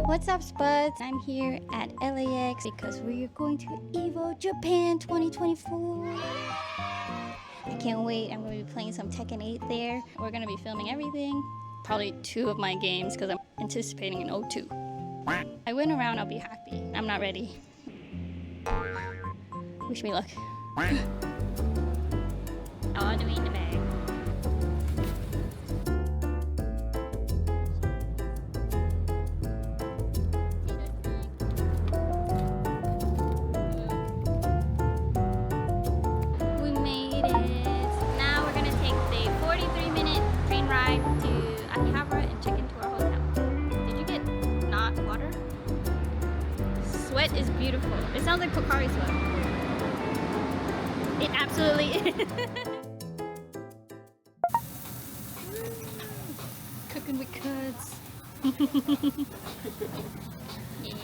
What's up, Spuds? I'm here at LAX because we're going to EVO Japan 2024. I can't wait. I'm going to be playing some Tekken 8 there. We're going to be filming everything. Probably 2 of my games because I'm anticipating an O2. I win a round, I'll be happy. I'm not ready. Wish me luck. All doing the bag. We made it. Now we're gonna take the 43-minute train ride to Akihabara and check into our hotel. Did you get not water? Sweat is beautiful. It sounds like Pocari sweat. It absolutely is. Cooking with cuds. Yeah.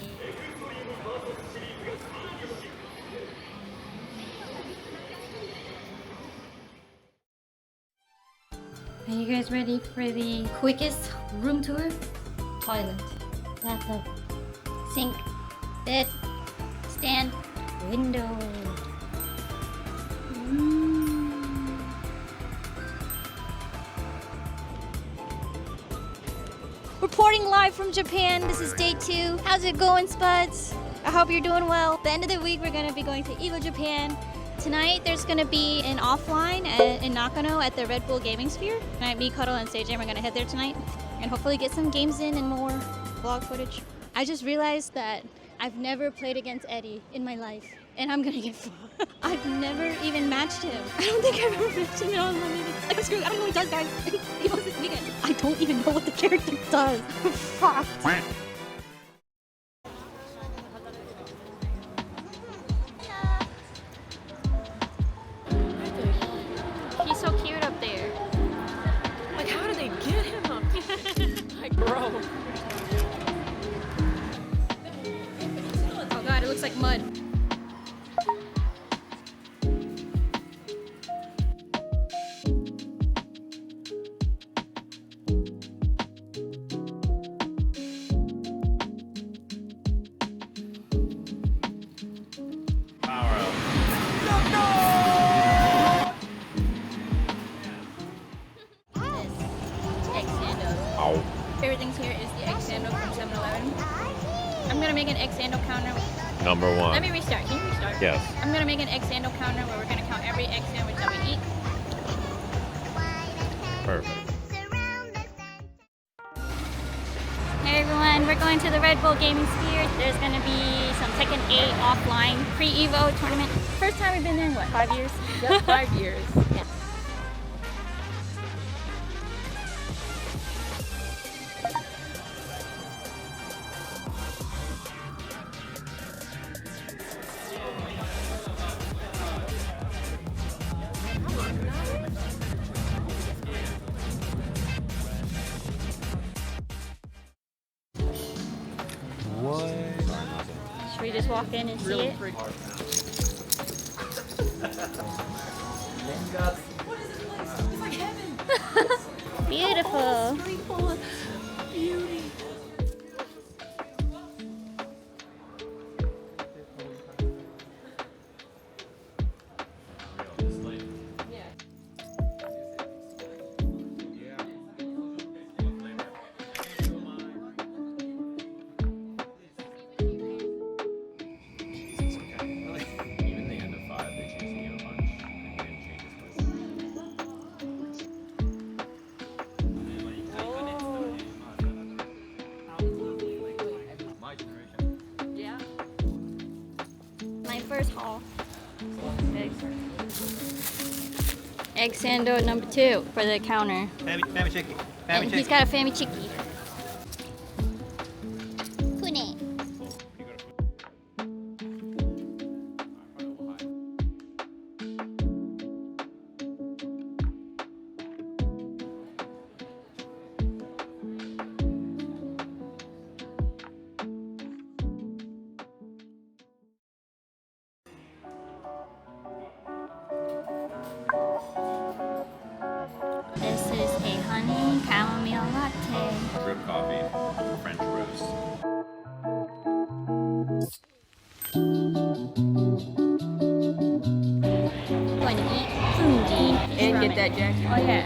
Are you guys ready for the quickest room tour? Toilet, bathtub, sink, bed, stand, window. Reporting live from Japan. This is day 2. How's it going, Spuds? I hope you're doing well. At the end of the week, we're going to be going to EVO Japan. Tonight, there's going to be an offline in Nakano at the Red Bull Gaming Sphere. Me, Cuddle, and Sage are going to head there tonight and hopefully get some games in and more vlog footage. I just realized that I've never played against Eddie in my life, and I'm going to get fucked. I've never even matched him. I don't think I've ever matched him at all. Like, I'm screwed. I don't know what he does, guys. He was this weekend. I don't even know what the character does. Fuck. He's so cute up there. Like, how do they get him up there? Like, bro. Oh god, it looks like mud. Everything's here is the egg sando from 7-Eleven. I'm gonna make an egg sando counter. Number 1. Let me restart. Can you restart? Yes. I'm gonna make an egg sando counter where we're gonna count every egg sandwich that we eat. Perfect. Hey everyone, we're going to the Red Bull Gaming Sphere. There's gonna be some Tekken 8 offline pre-EVO tournament. First time we've been there in what, 5 years? Yep, 5 years. Yeah. What? Should we just walk in and see it? What is this place? It's like heaven. Beautiful. Street full of beauty. My first haul. Egg sando at number 2 for the counter. Family chicken. And he's got a family chicky. Kune. This is a honey chamomile latte. that jacket. Oh yeah.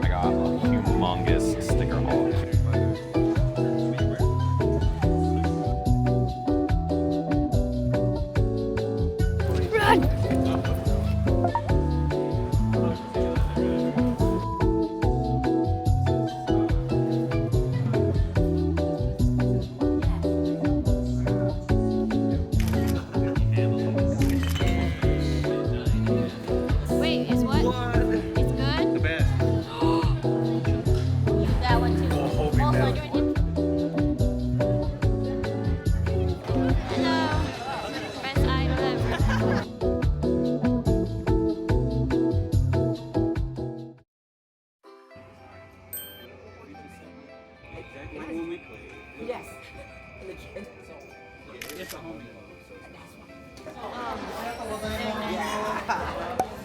I got a humongous sticker haul. Wait, it's what? It's good? The best. That one too. Also, you're in. Hello. Best idol ever. Yes.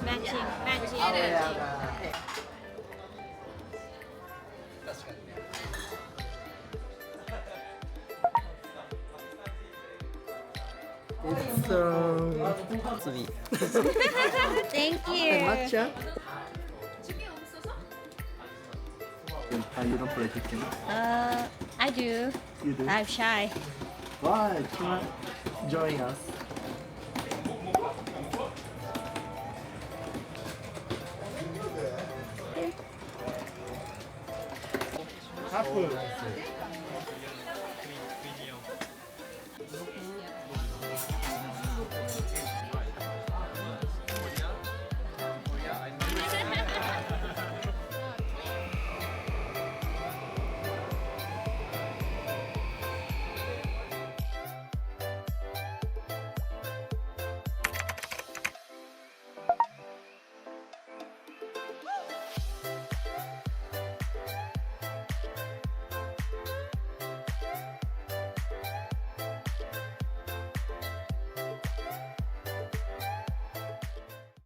Matching. It's sweet. Thank you. Matcha. You don't play chicken. I do. You do? I'm shy. Why? Come on, join us. Apple.